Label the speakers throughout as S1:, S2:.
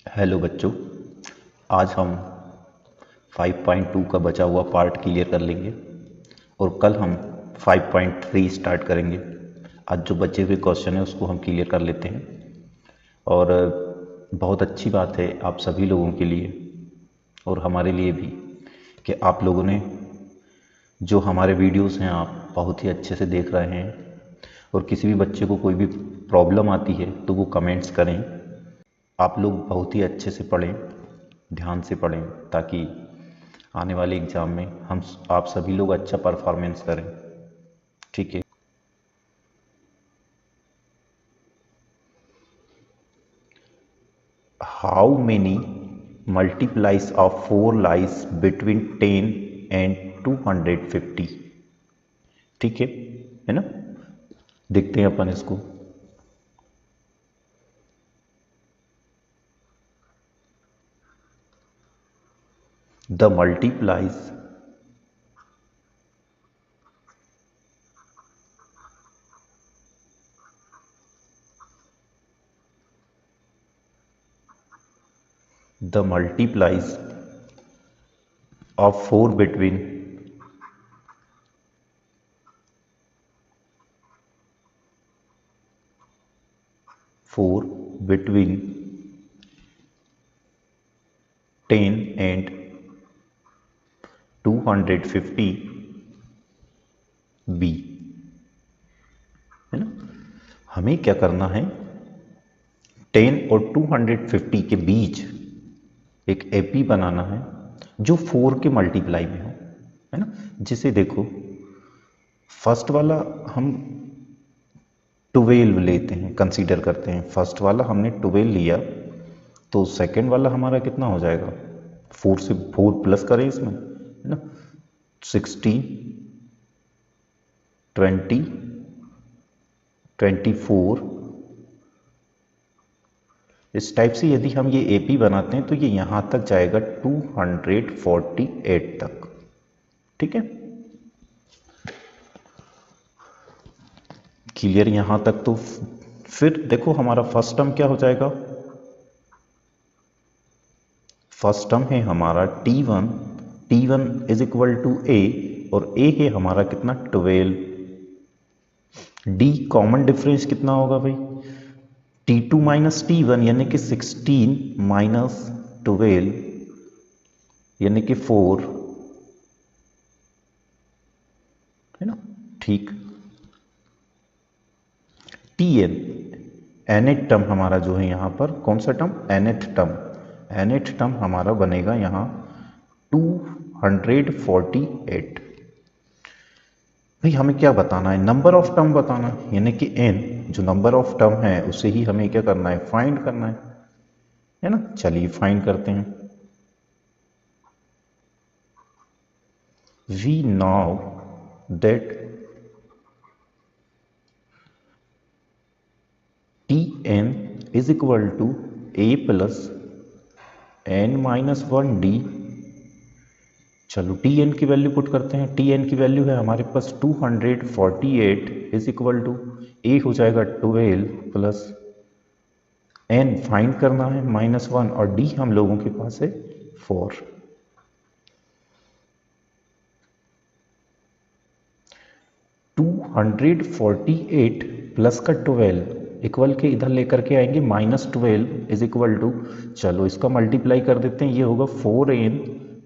S1: Hello बच्चों, आज हम 5.2 का बचा हुआ पार्ट क्लियर कर लेंगे और कल हम 5.3 स्टार्ट करेंगे। आज जो बचे हुए क्वेश्चन है उसको हम क्लियर कर लेते हैं और बहुत अच्छी बात है आप सभी लोगों के लिए और हमारे लिए भी कि आप लोगों ने जो हमारे वीडियोस हैं आप बहुत ही अच्छे से देख रहे हैं और किसी भी बच्चे को कोई भी प्रॉब्लम आती है तो वो कमेंट्स करें। आप लोग बहुत ही अच्छे से पढ़ें, ध्यान से पढ़ें ताकि आने वाले एग्ज़ाम में आप सभी लोग अच्छा परफॉर्मेंस करें। ठीक है। How many multiplies of 4 lies between 10 and 250? ठीक है ना। देखते हैं अपन इसको। The multiplies the multiplies of 4 between 4 between 10 and 250 B, है ना। हमें क्या करना है, 10 और 250 के बीच एक एपी बनाना है जो 4 के मल्टीप्लाई में हो, है ना। जिसे देखो, फर्स्ट वाला हम 12 लेते हैं, कंसीडर करते हैं। फर्स्ट वाला हमने 12 लिया तो सेकंड वाला हमारा कितना हो जाएगा, 4 से 4 प्लस करें इसमें, है ना। 16, 20, 24। इस टाइप से यदि हम ये एपी बनाते हैं तो ये यहां तक जाएगा 248 तक। ठीक है, क्लियर यहां तक। तो फिर देखो हमारा फर्स्ट टर्म क्या हो जाएगा, फर्स्ट टर्म है हमारा T1, T1 is equal to A और ए है हमारा कितना 12। डी कॉमन डिफरेंस कितना होगा भाई, T2 माइनस T1 यानी कि 16 माइनस 12 यानी कि 4, है ना। ठीक, Tn nth टर्म हमारा जो है यहां पर कौन सा term, nth term. nth term हमारा बनेगा यहां 248। भाई हमें क्या बताना है, नंबर ऑफ टर्म बताना है, यानी कि n जो नंबर ऑफ टर्म है उसे ही हमें क्या करना है, फाइंड करना है ना। चलिए फाइंड करते हैं। We know that Tn is equal to a plus n minus 1d। चलो Tn की वैल्यू पुट करते हैं। Tn की वैल्यू है हमारे पास 248 इज इक्वल टू a हो जाएगा 12 प्लस n फाइंड करना है -1 और d हम लोगों के पास है 4। टू 248 प्लस का 12 इक्वल के इधर लेकर के आएंगे -12 इज इक्वल टू, चलो इसका मल्टीप्लाई कर देते हैं, ये होगा 4n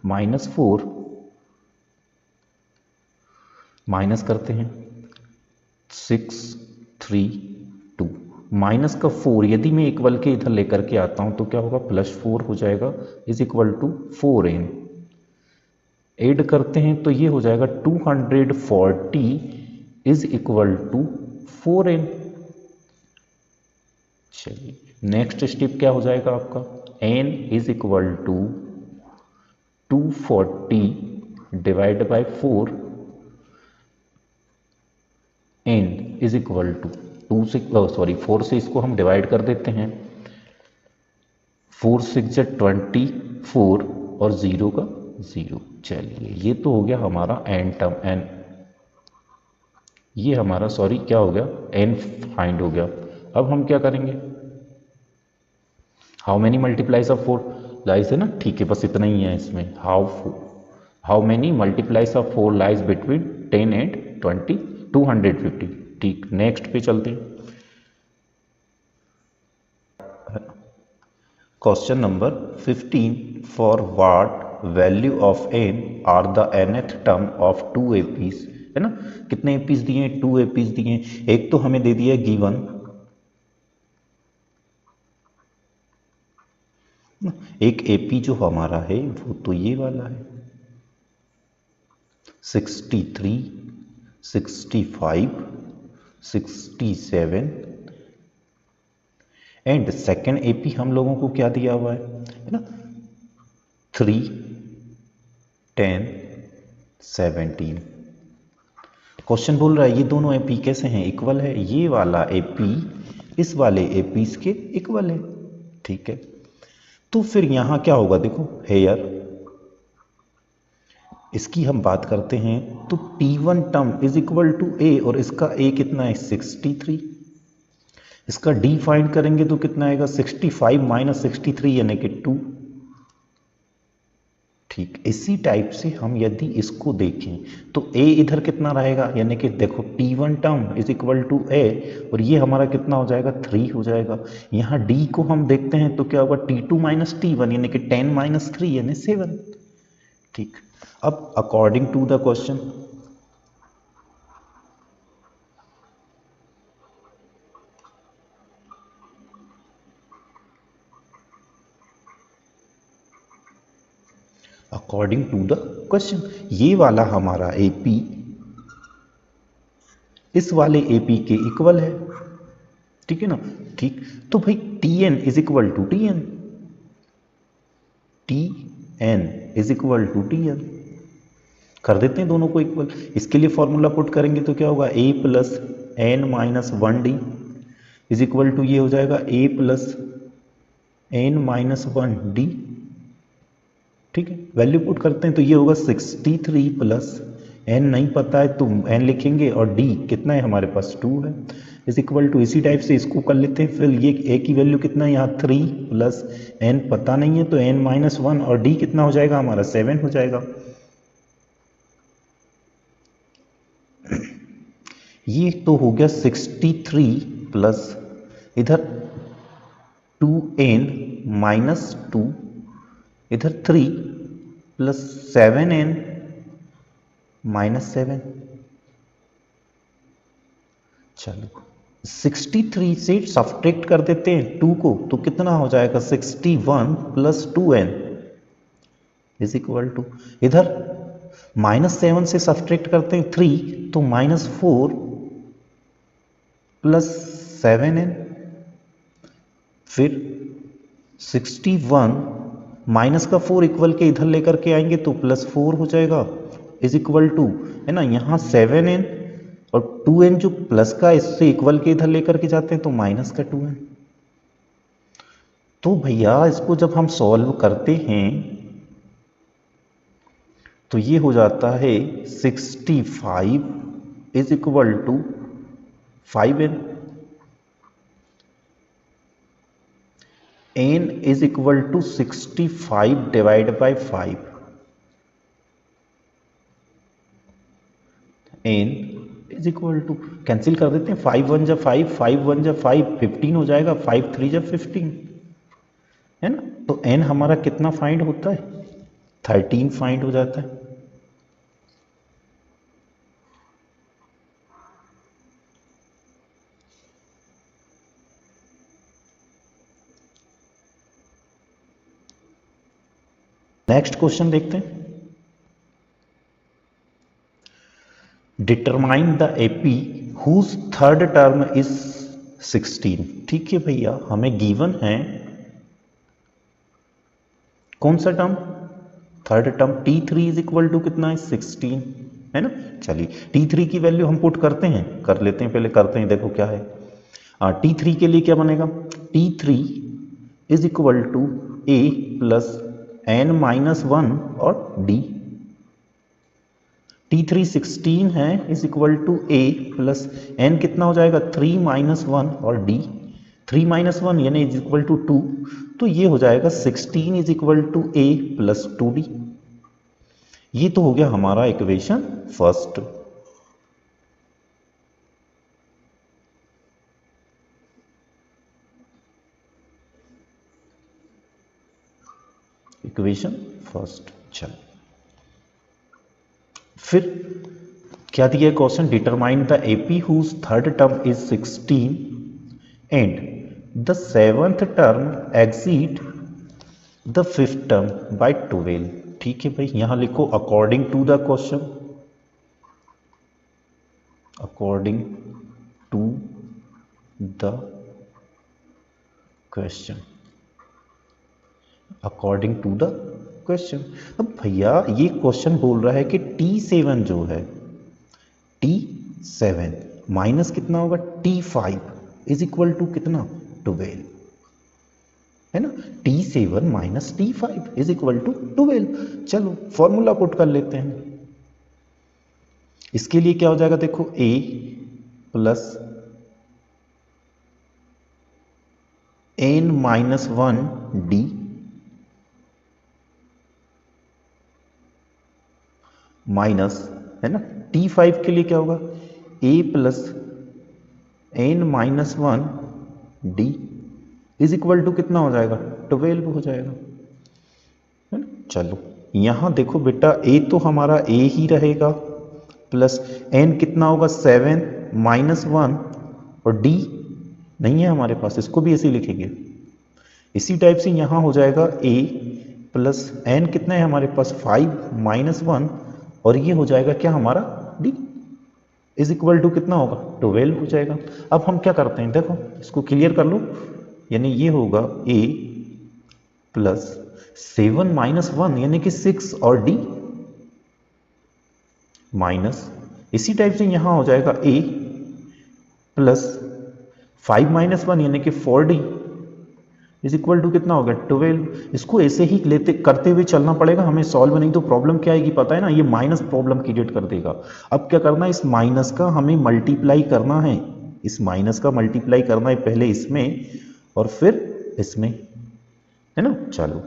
S1: माइनस 4, माइनस करते हैं 6, 3, 2, माइनस का 4 यदि मैं इक्वल के इधर लेकर के आता हूं तो क्या होगा, +4 हो जाएगा is equal to 4n। Add करते हैं तो ये हो जाएगा 240 इज इक्वल टू 4n। चलिए नेक्स्ट स्टेप क्या हो जाएगा आपका, n is equal to 240 divide by 4, n is equal to 2 से 4 से इसको हम डिवाइड कर देते हैं, 4 6 24 और 0 का 0। चलिए ये तो हो गया हमारा n टर्म, n ये हमारा क्या हो गया, n फाइंड हो गया। अब हम क्या करेंगे, how many multiples of 4 lies है ना, ठीक है, बस इतना ही है इसमें। How many multiples of 4 lies between 10 and 20, 250। ठीक, नेक्स्ट पे चलते हैं। Question number 15, for what value of n are the nth term of 2 APs, है ना, कितने एपीज दिए हैं, 2 एपीज दिए हैं। एक तो हमें दे दिया गिवन, एक एपी जो हमारा है वो तो ये वाला है 63, 65, 67, एंड सेकेंड एपी हम लोगों को क्या दिया हुआ है ना, 3, 10, 17। क्वेश्चन बोल रहा है ये दोनों एपी कैसे हैं, इक्वल है, ये वाला एपी इस वाले एपीज के इक्वल है, ठीक है। तो फिर यहां क्या होगा, देखो हेयर इसकी हम बात करते हैं तो T1 term is equal to A, और इसका ए कितना है 63, इसका डी फाइंड करेंगे तो कितना आएगा 65 माइनस 63 यानी कि 2। ठीक, इसी टाइप से हम यदि इसको देखें तो a इधर कितना रहेगा, यानी कि देखो T1 term is equal to a, और ये हमारा कितना हो जाएगा 3 हो जाएगा। यहाँ d को हम देखते हैं तो क्या होगा T2 माइनस T1 यानी कि 10 माइनस 3 यानी 7। ठीक, अब according to the question according to the question ये वाला हमारा एपी इस वाले एपी के इक्वल है, ठीक है ना। ठीक, तो भाई Tn is equal to Tn, Tn is equal to Tn कर देते हैं दोनों को इक्वल। इसके लिए फॉर्मूला पुट करेंगे तो क्या होगा a plus N minus 1d is equal to ये हो जाएगा a plus N minus 1d। ठीक है, वैल्यू पुट करते हैं तो ये होगा 63 प्लस n नहीं पता है तो n लिखेंगे, और d कितना है हमारे पास 2 है, इज इक्वल टू इसी टाइप से इसको कर लेते हैं। फिर ये a की वैल्यू कितना है यहाँ 3 प्लस n पता नहीं है तो n माइनस 1, और d कितना हो जाएगा हमारा 7 हो जाएगा। ये तो हो गया 63 प्लस इधर 2n माइनस 2 इधर 3 प्लस 7n माइनस 7। चलो 63 से सब्ट्रैक्ट कर देते हैं 2 को तो कितना हो जाएगा 61 plus 2n is equal to, इधर माइनस 7 से सब्ट्रैक्ट करते हैं 3 तो माइनस 4 प्लस 7n, फिर 61 माइनस का 4 इक्वल के इधर लेकर के आएंगे तो प्लस 4 हो जाएगा इज इक्वल टू, है ना, यहाँ 7n और 2n जो प्लस का इससे इक्वल के इधर लेकर के जाते हैं तो माइनस का 2n। तो भैया इसको जब हम सॉल्व करते हैं तो ये हो जाता है 65 is equal to 5n, n is equal to 65 divide by 5, n is equal to cancel कर देते हैं, 5 1 जा 5, 5 1 जा 5, 15 हो जाएगा, 5 3 जा 15, है ना। तो n हमारा कितना फाइंड होता है 13 फाइंड हो जाता है। नेक्स्ट क्वेश्चन देखते हैं, determine the AP whose third term is 16। ठीक है भैया, हमें गिवन है कौन सा term, third term T3 is equal to कितना है 16, है ना। चलिए T3 की वैल्यू हम पुट करते हैं, कर लेते हैं, पहले करते हैं, देखो क्या है। T3 के लिए क्या बनेगा, T3 is equal to A plus n minus 1 और d। T3 16 है is equal to a plus n कितना हो जाएगा 3 माइनस 1 और d, 3 माइनस 1 यानी इज इक्वल टू 2, तो ये हो जाएगा 16 is equal to A plus 2d। ये तो हो गया हमारा इक्वेशन फर्स्ट। Equation first. चलो फिर क्या दिया question, determine the AP whose third term is 16 and the seventh term exceed the fifth term by 12। ठीक है भाई, यहां लिखो according to the question, according to the question, according to the question. अब भैया ये क्वेश्चन बोल रहा है कि T7 जो है, T7 माइनस कितना होगा T5 इज इक्वल टू कितना 12, है ना। T7 minus T5 is equal to 12। चलो फॉर्मूला पुट कर लेते हैं। इसके लिए क्या हो जाएगा, देखो A plus n minus 1 D minus, है ना, T5 के लिए क्या होगा A plus n minus 1 D is equal to कितना हो जाएगा 12 हो जाएगा, है ना। चलो यहां देखो बेटा A तो हमारा A ही रहेगा, प्लस n कितना होगा 7 माइनस 1 और D नहीं है हमारे पास, इसको भी ऐसे ही लिखेंगे। इसी टाइप से यहां हो जाएगा A प्लस n कितना है हमारे पास 5 माइनस 1 और ये हो जाएगा क्या हमारा D इज इक्वल टू कितना होगा 12 हो जाएगा। अब हम क्या करते हैं, देखो इसको क्लियर कर लो, यानी ये होगा A प्लस 7 माइनस 1 यानी कि 6 और D माइनस, इसी टाइप से यहां हो जाएगा A प्लस 5 माइनस 1 यानी कि 4D इज इक्वल टू कितना हो गया 12। इसको ऐसे ही लेते करते हुए चलना पड़ेगा हमें सॉल्व, नहीं तो प्रॉब्लम क्या आएगी पता है ना, ये माइनस प्रॉब्लम क्रिएट कर देगा। अब क्या करना है, इस माइनस का हमें मल्टीप्लाई करना है, इस माइनस का मल्टीप्लाई करना है पहले इसमें और फिर इसमें, है ना। चलो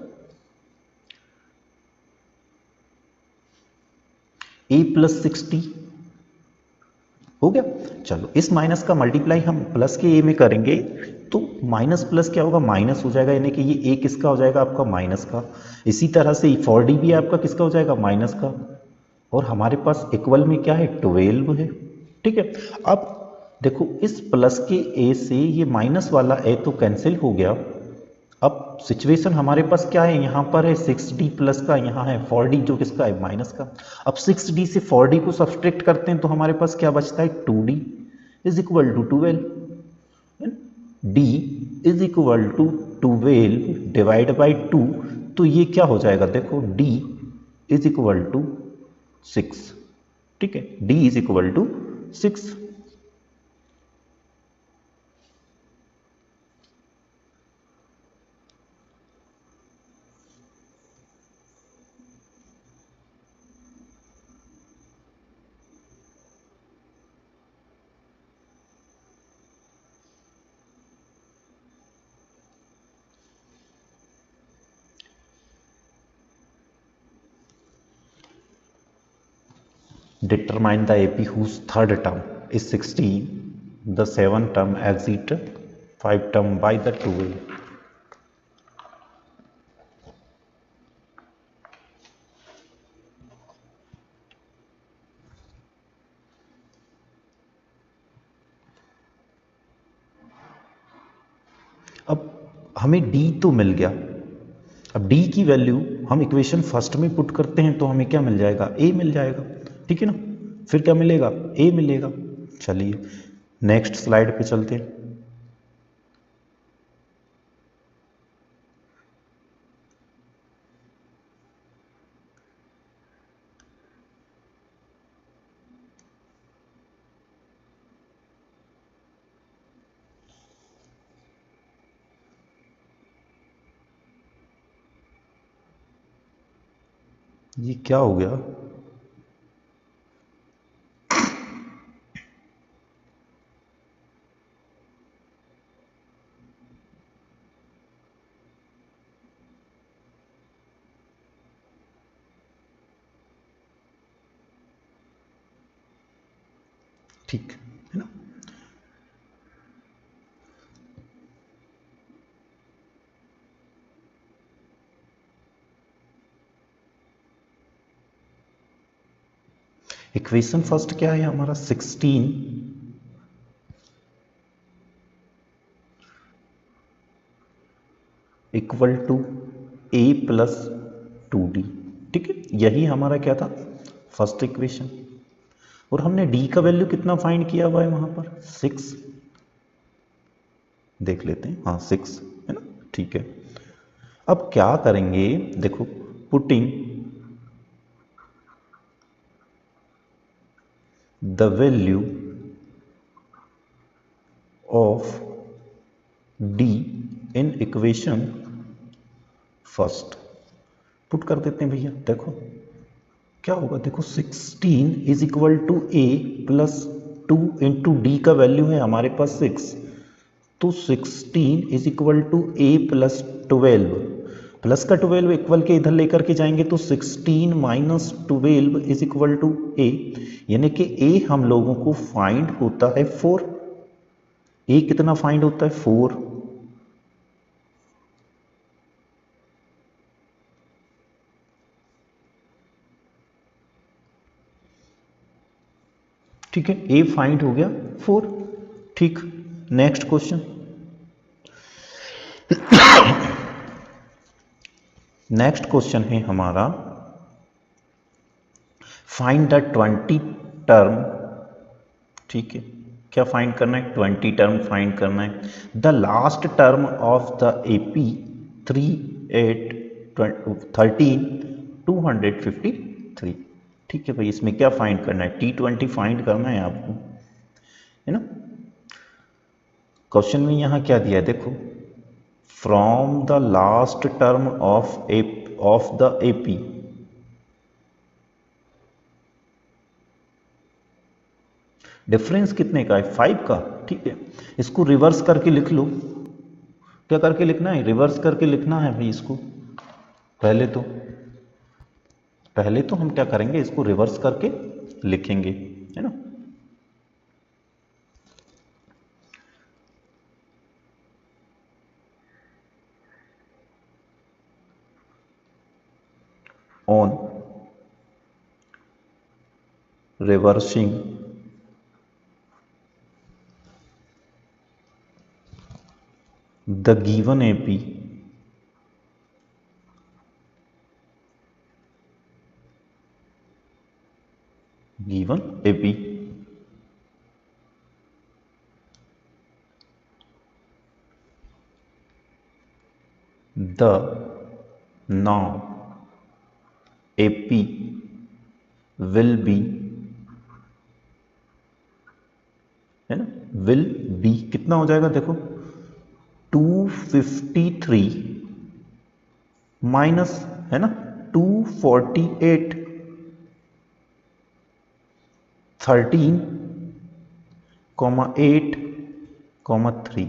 S1: a प्लस 60 हो गया। चलो इस माइनस का मल्टीप्लाई हम प्लस के ए में करेंगे तो माइनस प्लस क्या होगा माइनस हो जाएगा, यानी कि ये ए किसका हो जाएगा आपका माइनस का। इसी तरह से 4D भी आपका किसका हो जाएगा माइनस का, और हमारे पास इक्वल में क्या है 12 है। ठीक है, अब देखो इस प्लस के ए से ये माइनस वाला ए तो कैंसिल हो गया। अब सिचुएशन हमारे पास क्या है, यहाँ पर है 6D प्लस का, यहाँ है 4D जो किसका है माइनस का। अब 6D से 4D को सब्सट्रैक्ट करते हैं तो हमारे पास क्या बचता है 2D is equal to 12, D is equal to 12 divide by 2, तो ये क्या हो जाएगा देखो D इज इक्वल टू 6। ठीक है, D is equal to 6। Determine the AP whose third term is 16, the seventh term exceed 5 term by the 12। अब हमें D तो मिल गया, अब D की वैल्यू हम इक्वेशन फर्स्ट में पुट करते हैं तो हमें क्या मिल जाएगा A मिल जाएगा। ठीक है ना, फिर क्या मिलेगा A मिलेगा। चलिए नेक्स्ट स्लाइड पे चलते हैं। ये क्या हो गया, ठीक है ना। इक्वेशन फर्स्ट क्या है हमारा, 16 equal to A plus 2d। ठीक है, यही हमारा क्या था, फर्स्ट इक्वेशन। और हमने d का वैल्यू कितना फाइंड किया हुआ है वहां पर, 6 देख लेते हैं, हाँ 6 है ना। ठीक है, अब क्या करेंगे, देखो putting the value of d in equation first, put कर देते हैं भैया। देखो क्या होगा, देखो 16 is equal to A plus 2 into D का वैल्यू है हमारे पास 6, तो 16 is equal to A plus 12, plus का 12 इक्वल के इधर लेकर के जाएंगे तो 16 माइनस 12 इज इक्वल टू ए, यानी कि ए हम लोगों को फाइंड होता है 4। ए कितना फाइंड होता है, 4। ठीक है, ए फाइंड हो गया 4। ठीक, नेक्स्ट क्वेश्चन, नेक्स्ट क्वेश्चन है हमारा, फाइंड द 20 टर्म। ठीक है, क्या फाइंड करना है, 20 टर्म फाइंड करना है। The last term of the AP 3 8 13 253। ठीक है भाई, इसमें क्या फाइंड करना है, T20 फाइंड करना है आपको, है ना। क्वेश्चन में यहां क्या दिया है, देखो from the last term of the AP, difference कितने का है, 5 का। ठीक है, इसको रिवर्स करके लिख लो। क्या करके लिखना है, रिवर्स करके लिखना है भाई इसको। पहले तो हम क्या करेंगे, इसको रिवर्स करके लिखेंगे, है ना। On reversing the given AP the now AP will be, है ना, will be कितना हो जाएगा, देखो 253 माइनस, है ना, 248 13,8,3।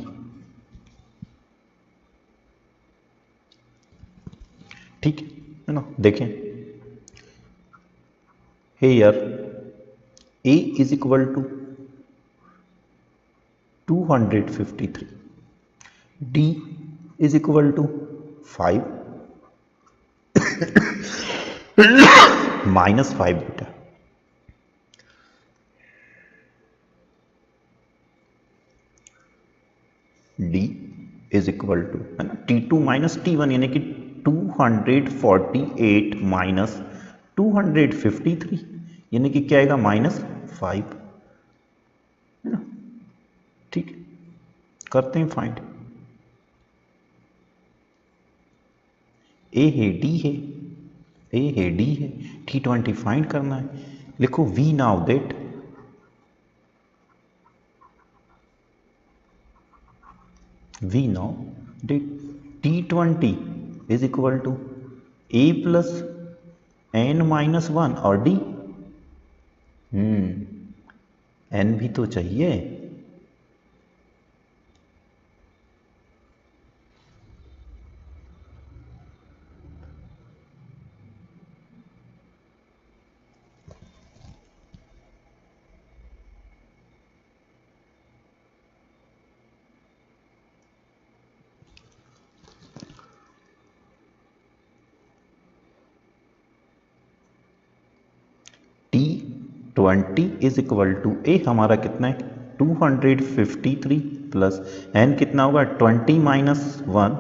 S1: ठीक है ना, देखें here A is equal to 253, D is equal to 5 -5 बेटा, डी इज इक्वल टू, है ना, T2 माइनस T1, यानी कि 248 माइनस 253, यानी कि क्या आएगा, -5, है ना। ठीक है, करते हैं फाइंड। ए है, डी है, ए है, डी है, T20 फाइंड करना है। लिखो we know that T20 is equal to A plus n minus 1 और डी, n भी तो चाहिए। T20 इज इक्वल टू ए हमारा कितना है 253 प्लस एन कितना होगा 20 माइनस 1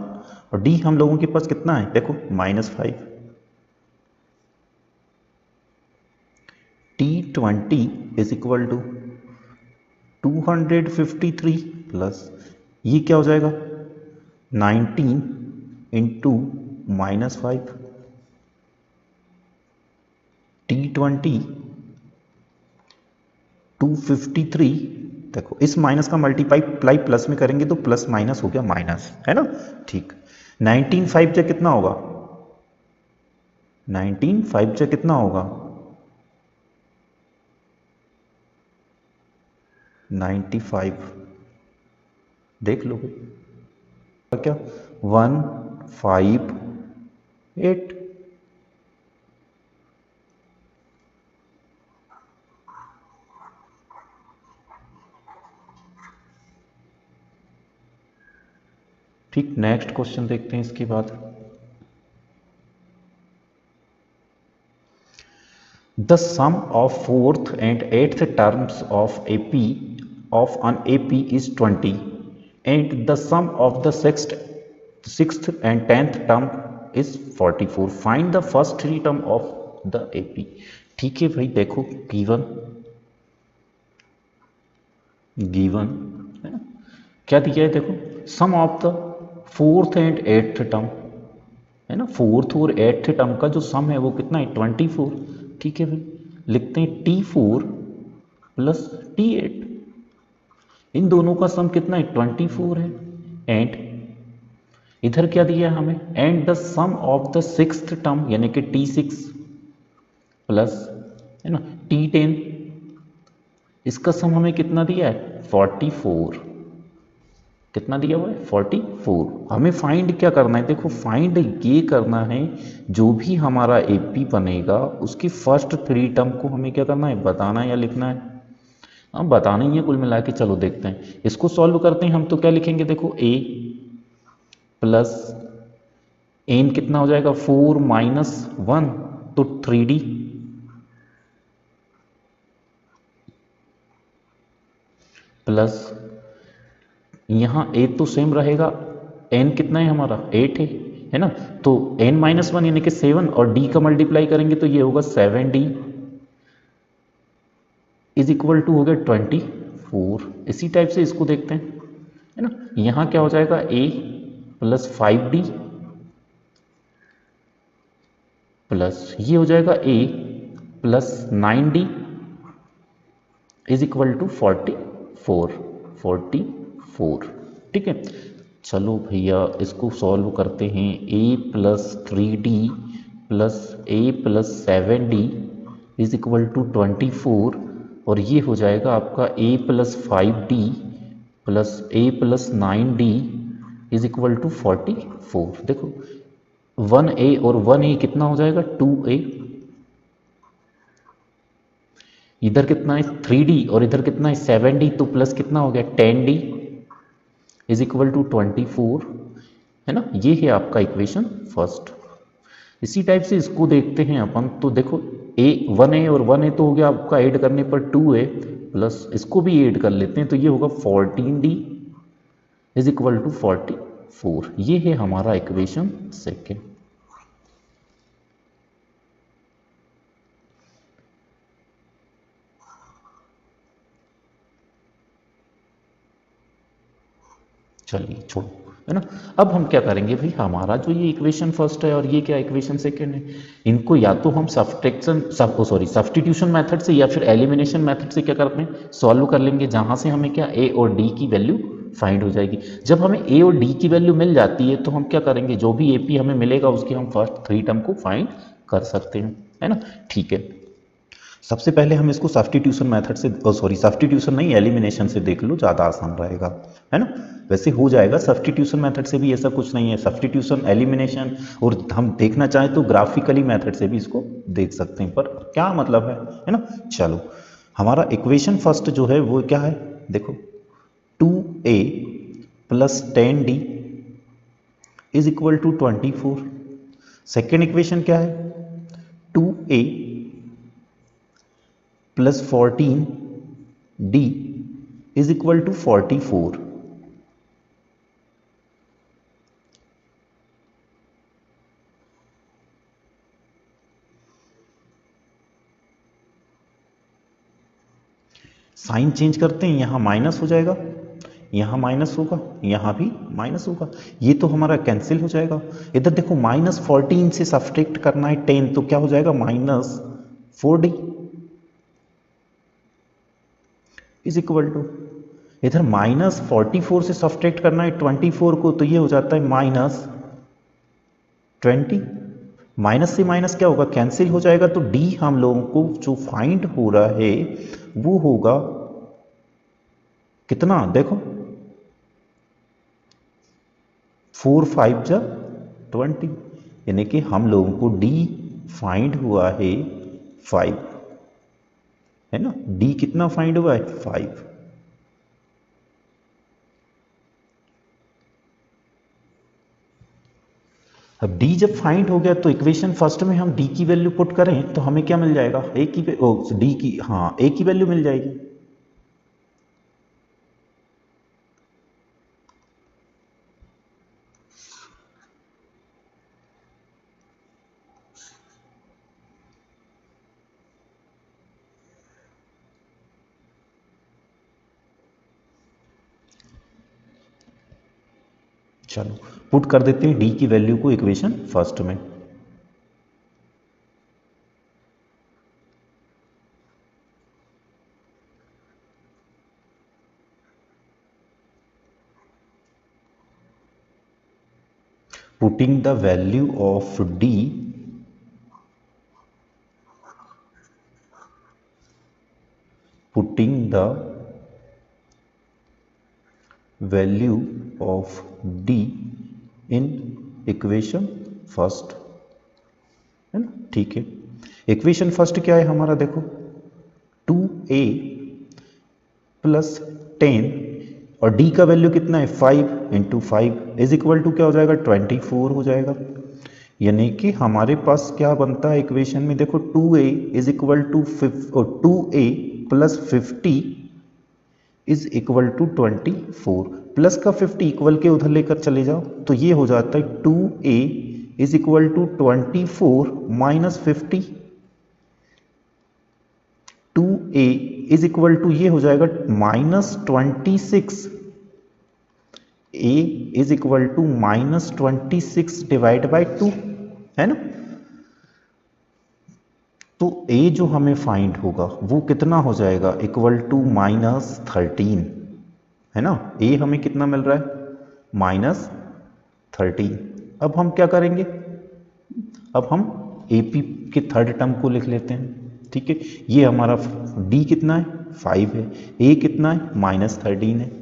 S1: और डी हम लोगों के पास कितना है देखो -5। T20 is equal to 253 plus ये क्या हो जाएगा 19 इंटू -5। T20 253 देखो इस माइनस का मल्टीप्लाई प्लस में करेंगे तो प्लस माइनस हो गया माइनस, है ना। ठीक 19 5 से कितना होगा 19 5 से कितना होगा 95 देख लो क्या 158। ठीक नेक्स्ट क्वेश्चन देखते हैं इसके बाद। The sum of 4th and 8th terms of AP of an AP is 20 and the sum of the 6th and 10th term is 44. Find the first 3 term of the AP। ठीक है भाई देखो given है ना क्या दिया है देखो sum of the 4th and 8th term है ना 4th और 8th टर्म का जो सम है वो कितना है 24। ठीक है भाई लिखते हैं T4 प्लस T8 इन दोनों का सम कितना है 24 है एंड इधर क्या दिया है हमें and the sum of the 6th term यानी कि T6 प्लस है ना T10 इसका सम हमें कितना दिया है 44। कितना दिया हुआ है 44। हमें फाइंड क्या करना है देखो फाइंड ये करना है जो भी हमारा एपी बनेगा उसकी फर्स्ट 3 टर्म को हमें क्या करना है बताना है या लिखना है हम बताना ही है कुल मिला के। चलो देखते हैं इसको सॉल्व करते हैं हम तो क्या लिखेंगे देखो a प्लस एन कितना हो जाएगा 4 माइनस 1 तो 3d प्लस यहाँ a तो सेम रहेगा n कितना है हमारा 8 है ना तो n माइनस 1 यानी कि 7 और d का मल्टीप्लाई करेंगे तो ये होगा 7d इज इक्वल टू हो गया 24। इसी टाइप से इसको देखते हैं है ना यहाँ क्या हो जाएगा a प्लस 5d प्लस ये हो जाएगा a plus 9d is equal to 44। ठीक है चलो भैया इसको सॉल्व करते हैं a plus 3d plus a plus 7d is equal to 24 और ये हो जाएगा आपका a plus 5d plus a plus 9d is equal to 44। देखो 1a और 1a कितना हो जाएगा 2a इधर कितना है 3d और इधर कितना है 7d तो प्लस कितना हो गया 10d इज इक्वल टू 24 है ना ये है आपका इक्वेशन फर्स्ट। इसी टाइप से इसको देखते हैं अपन तो देखो a 1a और 1a तो हो गया आपका ऐड करने पर 2a प्लस इसको भी ऐड कर लेते हैं तो ये होगा 14d इज इक्वल टू 44। ये है हमारा इक्वेशन सेकेंड। चलिए छोड़ो है ना अब हम क्या करेंगे भाई हमारा जो ये इक्वेशन फर्स्ट है और ये क्या इक्वेशन सेकंड है इनको या तो हम सब्स्टिट्यूशन मेथड से या फिर एलिमिनेशन मेथड से क्या करते हैं सॉल्व कर लेंगे जहां से हमें क्या a और d की वैल्यू फाइंड हो जाएगी। जब हमें a और d की वैल्यू मिल जाती है तो हम क्या करेंगे जो भी एपी हमें मिलेगा उसकी हम फर्स्ट 3 टर्म को फाइंड कर सकते हैं है ना। ठीक है सबसे पहले हम इसको सब्स्टिट्यूशन मेथड से सब्स्टिट्यूशन नहीं एलिमिनेशन से देख लो ज़्यादा आसान रहेगा है ना। वैसे हो जाएगा सब्स्टिट्यूशन मेथड से भी ऐसा कुछ नहीं है सब्स्टिट्यूशन एलिमिनेशन और हम देखना चाहें तो ग्राफिकली मेथड से भी इसको देख सकते हैं पर क्या मतलब है ना। चलो हमारा इक्वेशन फर्स्ट जो है वो क्या है देखो 2a plus 10d is equal to 24। Second equation क्या है 2a plus 14 D is equal to 44। Sign change करते हैं, यहां माइनस हो जाएगा, यहां माइनस होगा, यहां भी माइनस होगा, ये तो हमारा कैंसिल हो जाएगा। इधर देखो -14 से सब्ट्रैक्ट करना है 10, तो क्या हो जाएगा -4d इज इक्वल टू, इधर -44 से सब्ट्रैक्ट करना है 24 को, तो ये हो जाता है -20। माइनस से माइनस क्या होगा, कैंसिल हो जाएगा। तो d हम लोगों को जो फाइंड हो रहा है वो होगा कितना, देखो 4 5 जा 20, यानी कि हम लोगों को d फाइंड हुआ है 5, है ना। d कितना फाइंड हुआ है 5। अब d जब फाइंड हो गया तो इक्वेशन फर्स्ट में हम d की वैल्यू पुट करें तो हमें क्या मिल जाएगा, a की d की, हाँ a की वैल्यू मिल जाएगी। चलो पुट कर देते हैं d की वैल्यू को इक्वेशन फर्स्ट में। putting the value of d putting the value of d in equation first, है ना, ठीक है। इक्वेशन फर्स्ट क्या है हमारा, देखो 2a प्लस 10 और d का वैल्यू कितना है 5 इंटू 5 इज इक्वल टू क्या हो जाएगा 24 हो जाएगा। यानी कि हमारे पास क्या बनता है इक्वेशन में, देखो 2a is equal to 2a plus 50 is equal to 24, plus का 50 इक्वल के उधर लेकर चले जाओ तो ये हो जाता है 2a is equal to 24 minus 50, 2a is equal to ये हो जाएगा -26, a is equal to -26 divide by 2, है ना। तो a जो हमें फाइंड होगा वो कितना हो जाएगा, इक्वल टू -13, है ना। a हमें कितना मिल रहा है -13। अब हम क्या करेंगे, अब हम AP के थर्ड टर्म को लिख लेते हैं, ठीक है। ये हमारा d कितना है 5 है, a कितना है -13 है।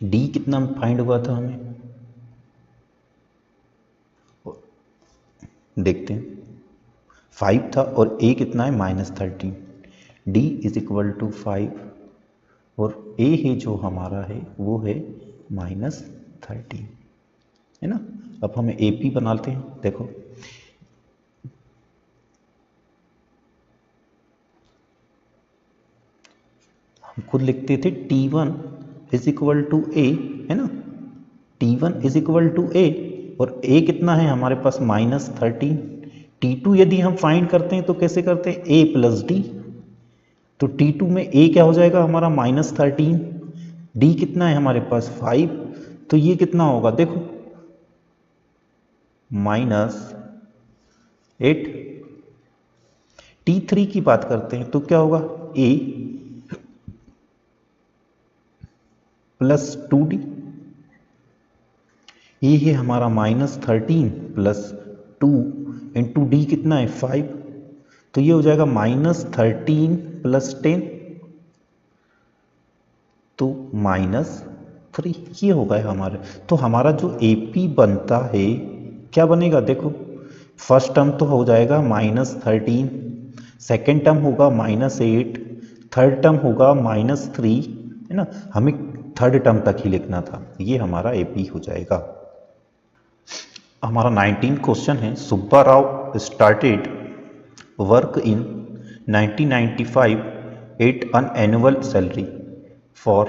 S1: d कितना फाइंड हुआ था हमें, देखते हैं 5 था और a कितना है -13, d इज इक्वल टू 5 और a है जो हमारा है वो है -13, है ना। अब हमें AP बनाते हैं, देखो हम खुद लिखते थे T1 is equal to a, है ना, T1 is equal to a और a कितना है हमारे पास -13। T2 यदि हम फाइंड करते हैं तो कैसे करते हैं, a प्लस d, तो T2 में a क्या हो जाएगा हमारा -13, d कितना है हमारे पास 5, तो ये कितना होगा देखो -8। T3 की बात करते हैं तो क्या होगा, a प्लस 2d, ये है हमारा -13 प्लस 2 इंटू डी कितना है 5, तो ये हो जाएगा -13 प्लस 10 तो -3, ये होगा हमारे। तो हमारा जो AP बनता है क्या बनेगा, देखो फर्स्ट टर्म तो हो जाएगा -13, सेकेंड टर्म होगा -8, थर्ड टर्म होगा -3, है ना। हमें थर्ड टर्म तक ही लिखना था, ये हमारा एपी हो जाएगा। हमारा 19 क्वेश्चन है, Subba Rao started work in 1995 at an annual salary for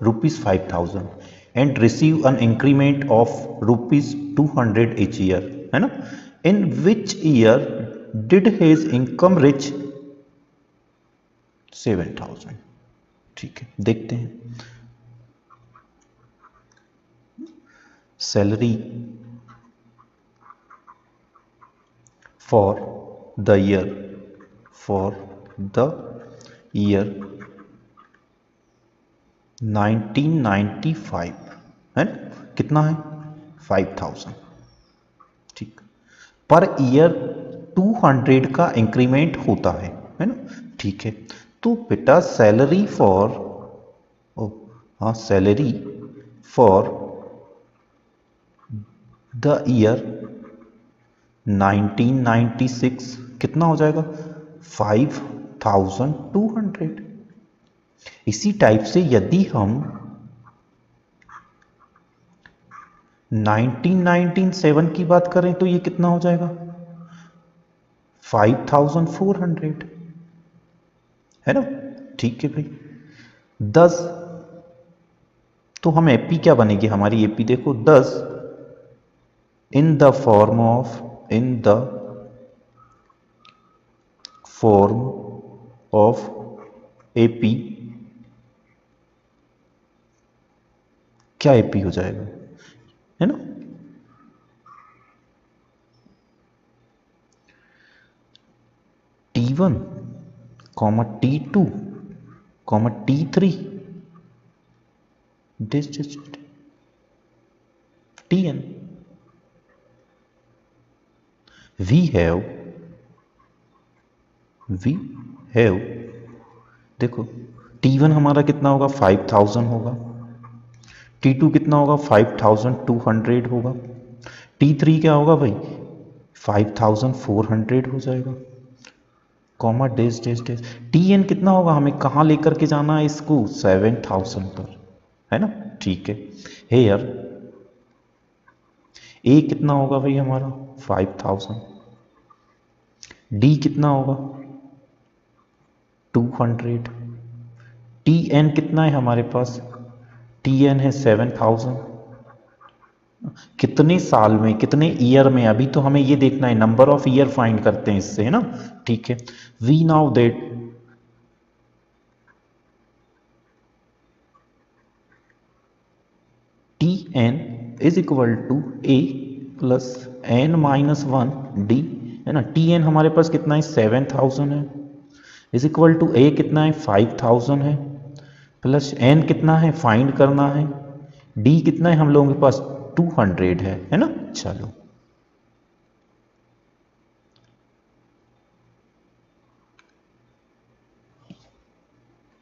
S1: ₹5,000 and receive an increment of ₹200 each year, है ना। In which year did his income reach 7,000? ठीक है, देखते हैं। सैलरी फॉर द ईयर 1995 है ना, कितना है 5,000। ठीक, पर ईयर 200 का इंक्रीमेंट होता है ना। ठीक है, तो बेटा salary for salary for the year 1996 कितना हो जाएगा 5,200। इसी टाइप से यदि हम 1997 की बात करें तो ये कितना हो जाएगा 5,400, है ना। ठीक है भाई, 10 तो हम एपी क्या बनेगी हमारी एपी, देखो 10 in the form of AP, क्या एपी हो जाएगा, है ना। T1, T2, T3, Tn। we have देखो T1 हमारा कितना होगा 5,000 होगा, T2 कितना होगा 5,200 होगा, T3 क्या होगा भाई 5,400 हो जाएगा, comma days days days. Tn कितना होगा, हमें कहाँ लेकर के जाना है इसको 7,000 पर, है ना। ठीक है, हेयर ए कितना होगा भाई हमारा 5,000, डी कितना होगा 200, Tn कितना है हमारे पास, Tn है 7,000। कितने साल में, कितने ईयर में, अभी तो हमें ये देखना है, नंबर ऑफ ईयर फाइंड करते हैं इससे, है ना। ठीक है, we know that Tn is equal to A plus n minus 1 D, है ना। Tn हमारे पास कितना है 7,000 है, इज इक्वल टू ए कितना है 5,000 है, प्लस n कितना है फाइंड करना है, d कितना है हम लोगों के पास 200 है ना। चलो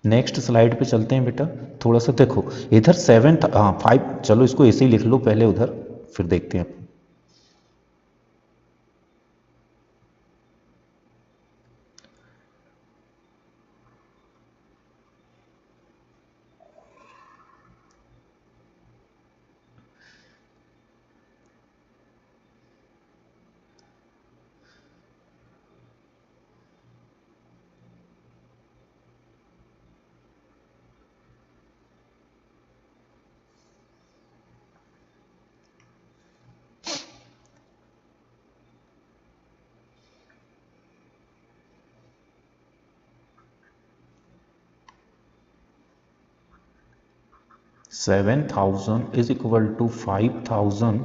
S1: नेक्स्ट स्लाइड पे चलते हैं बेटा। थोड़ा सा देखो इधर 5, चलो इसको ऐसे ही लिख लो पहले उधर, फिर देखते हैं। 7,000 is equal to 5,000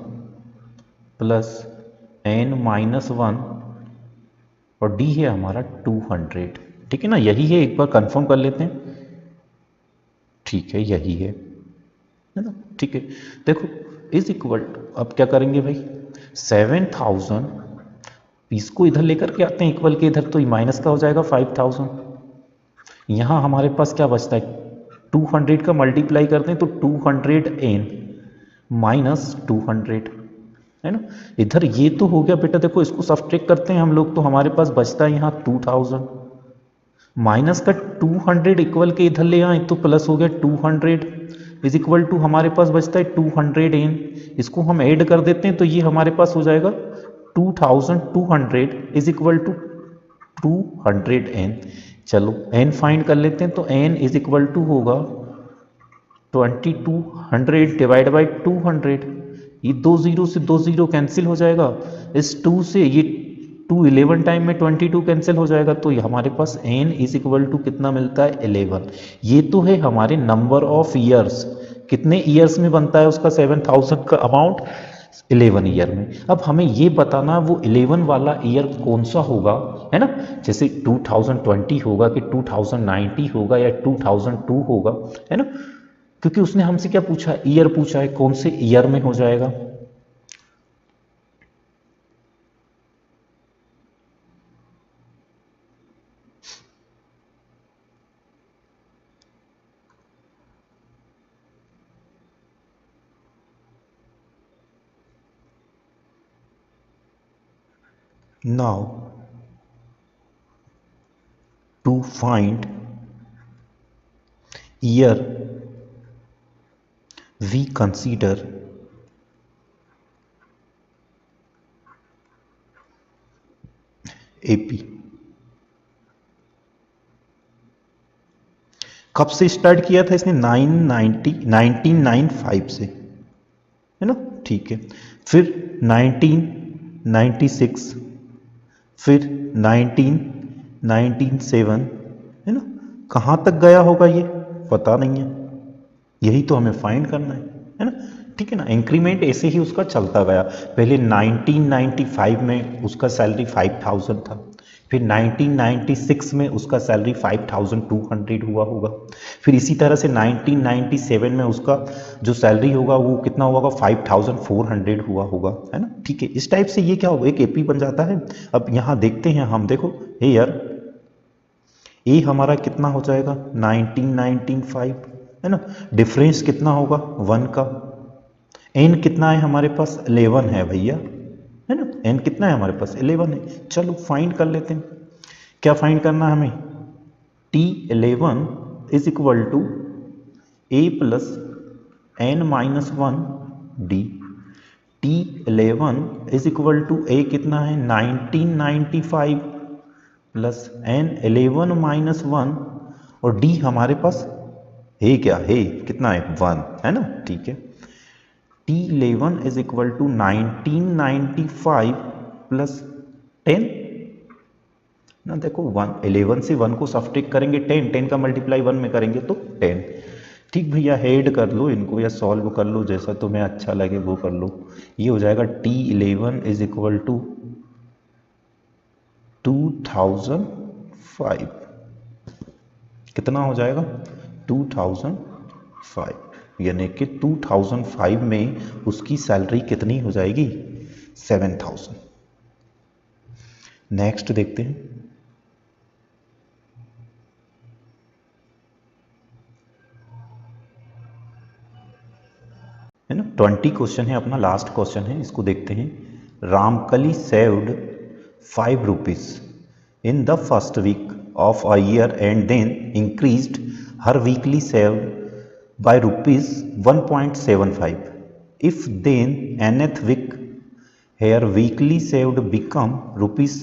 S1: plus n minus 1 और d है हमारा 200। ठीक है ना, यही है, एक बार कंफर्म कर लेते हैं। ठीक है, यही है ना। ठीक है, देखो इज इक्वल, अब क्या करेंगे भाई 7,000, इसको इधर लेकर के आते हैं इक्वल के इधर, तो माइनस का हो जाएगा 5,000। यहाँ हमारे पास क्या बचता है 200 का मल्टीप्लाई करते हैं तो 200n माइनस 200, है ना। इधर ये तो हो गया बेटा, देखो इसको सब्ट्रैक्ट करते हैं हम लोग तो हमारे पास बचता है यहाँ 2000, माइनस का 200 इक्वल के इधर ले आए तो प्लस हो गया 200, इज इक्वल टू हमारे पास बचता है 200n, इसको हम ऐड कर देते हैं तो ये हमारे पास हो जाएगा 2200 इज इक्वल टू 200n। चलो n फाइंड कर लेते हैं तो n इज इक्वल टू होगा 2200 डिवाइड बाई 200। ये दो जीरो से दो जीरो कैंसिल हो जाएगा, इस 2 से ये 2 11 टाइम में 22 कैंसिल हो जाएगा, तो ये हमारे पास n इज इक्वल टू कितना मिलता है 11। ये तो है हमारे नंबर ऑफ ईयर्स, कितने ईयर्स में बनता है उसका 7000 का अमाउंट, 11 ईयर में। अब हमें ये बताना वो 11 वाला ईयर कौन सा होगा, है ना, जैसे 2020 होगा कि 2090 होगा या 2002 होगा, है ना, क्योंकि उसने हमसे क्या पूछा, ईयर पूछा है, कौन से ईयर में हो जाएगा। Now to find year we consider AP। कब से स्टार्ट किया था इसने, 1995 से, है ना, ठीक है। फिर 1996, फिर 1997, है ना, कहाँ तक गया होगा ये पता नहीं है, यही तो हमें फाइंड करना है ना, ठीक है ना। इंक्रीमेंट ऐसे ही उसका चलता गया, पहले 1995 में उसका सैलरी 5000 था, फिर 1996 में उसका सैलरी 5200 हुआ होगा, फिर इसी तरह से 1997 में उसका जो सैलरी होगा वो कितना हुआ होगा 5400 हुआ होगा, है ना, ठीक है। इस टाइप से ये क्या होगा, एक एपी बन जाता है। अब यहाँ देखते हैं हम, देखो हे यार, ए हमारा कितना हो जाएगा 1995, है ना, डिफरेंस कितना होगा 1 का, एन कितना है हमारे पास 11 है भैया, है ना, एन कितना है हमारे पास 11 है। चलो फाइंड कर लेते हैं, क्या फाइंड करना है हमें, T11 is equal to A plus N minus 1 D. T11 is equal to A कितना है 1995 प्लस एन 11 माइनस 1, और डी हमारे पास है क्या, है कितना है 1, है ना, ठीक है। T11 is equal to 1995 plus 10 ना, देखो 1 11 से 1 को सब्ट्रैक्ट करेंगे 10, 10 का मल्टीप्लाई 1 में करेंगे तो 10। ठीक भैया, हेड कर लो इनको या सॉल्व कर लो, जैसा तुम्हें अच्छा लगे वो कर लो। ये हो जाएगा T11 इज इक्वल टू 2005, कितना हो जाएगा 2005, यानी कि 2005 में उसकी सैलरी कितनी हो जाएगी 7000। नेक्स्ट देखते हैं, है ना, 20 क्वेश्चन है अपना, लास्ट क्वेश्चन है, इसको देखते हैं। Ramkali saved 5 rupees in the first week of a year and then increased her weekly saved by rupees 1.75. If then nth week her weekly saved become rupees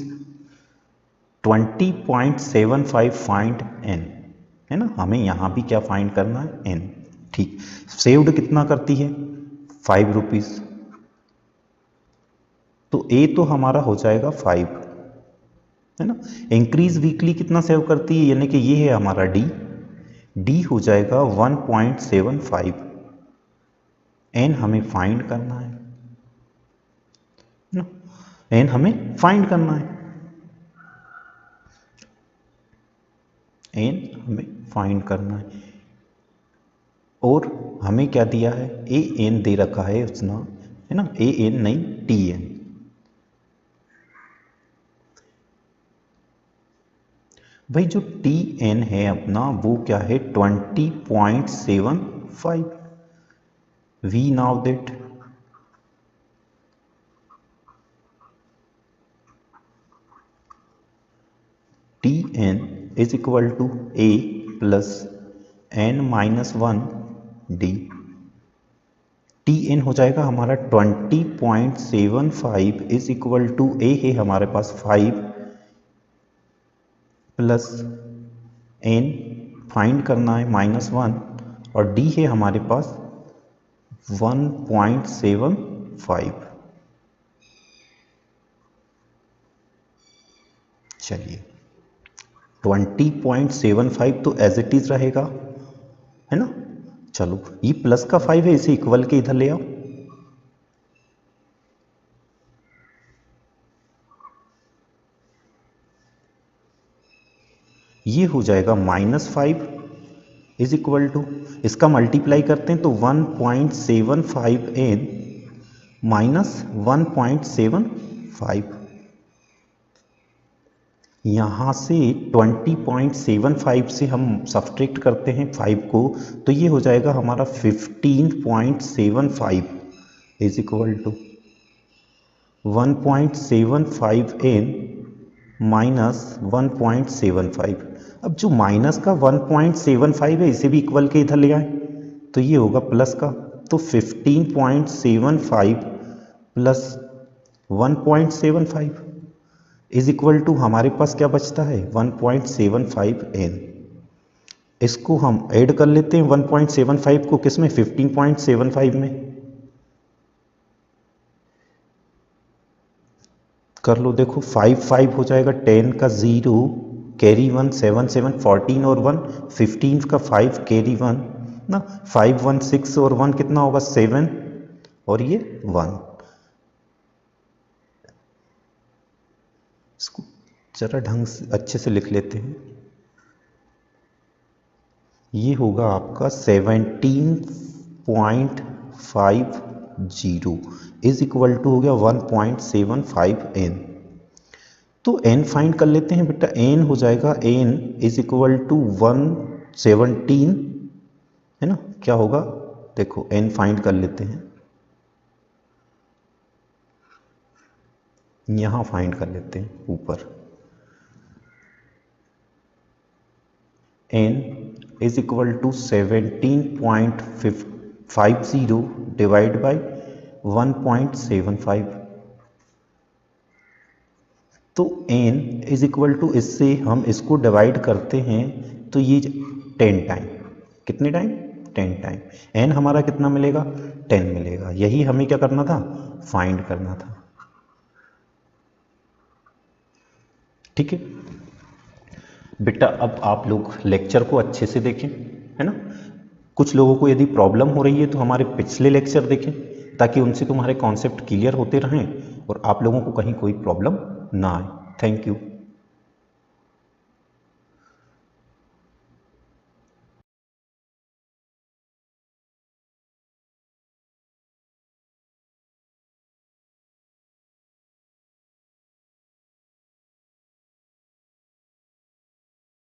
S1: 20.75, find n, है ना, हमें यहाँ भी क्या फाइंड करना है n, ठीक। सेव्ड कितना करती है 5 रुपीज, तो a तो हमारा हो जाएगा 5, है ना। इंक्रीज वीकली कितना सेव करती है, यानी कि ये है हमारा डी हो जाएगा 1.75, एन हमें फाइंड करना है ना, एन हमें फाइंड करना है, एन हमें फाइंड करना है। और हमें क्या दिया है, ए एन दे रखा है उसने, है ना, ए एन नहीं टी एन। भाई जो टी एन है अपना वो क्या है 20.75। We know that T N is equal to A plus N minus 1 D. T N हो जाएगा हमारा 20.75 इज इक्वल टू ए है हमारे पास 5 प्लस एन फाइंड करना है -1 और डी है हमारे पास 1.75। चलिए 20.75 तो एज इट इज रहेगा, है ना। चलो ये प्लस का 5 है, इसे इक्वल के इधर ले आओ। ये हो जाएगा -5 इज इक्वल टू, इसका मल्टीप्लाई करते हैं तो 1.75 n माइनस 1.75, यहाँ से 20.75 से हम सब्ट्रैक्ट करते हैं 5 को, तो ये हो जाएगा हमारा 15.75 is equal to 1.75 n minus 1.75। अब जो माइनस का 1.75 है इसे भी इक्वल के इधर ले आए तो ये होगा प्लस का, तो 15.75 प्लस 1.75 इज इक्वल टू हमारे पास क्या बचता है 1.75 n। इसको हम ऐड कर लेते हैं 1.75 को किस में 15.75 में, कर लो। देखो 5 हो जाएगा, 10 का 0 कैरी 1 7 7 14 और 1 15 का 5 कैरी 1 ना 5 1 6 और 1 कितना होगा 7 और ये 1। इसको जरा ढंग से अच्छे से लिख लेते हैं, ये होगा आपका 17.50 इज इक्वल टू हो गया 1.75 n। तो n फाइंड कर लेते हैं बेटा, n हो जाएगा n इज इक्वल टू 117, है ना। क्या होगा देखो n फाइंड कर लेते हैं, यहां फाइंड कर लेते हैं ऊपर, n is equal to 17.50 divide by 1.75। तो n इज इक्वल टू, इससे हम इसको डिवाइड करते हैं तो ये 10 टाइम, कितने टाइम 10 टाइम, n हमारा कितना मिलेगा 10 मिलेगा। यही हमें क्या करना था फाइंड करना था, ठीक है बेटा। अब आप लोग लेक्चर को अच्छे से देखें, है ना। कुछ लोगों को यदि प्रॉब्लम हो रही है तो हमारे पिछले लेक्चर देखें ताकि उनसे तुम्हारे कॉन्सेप्ट क्लियर होते रहें और आप लोगों को कहीं कोई प्रॉब्लम ना आए। Thank you.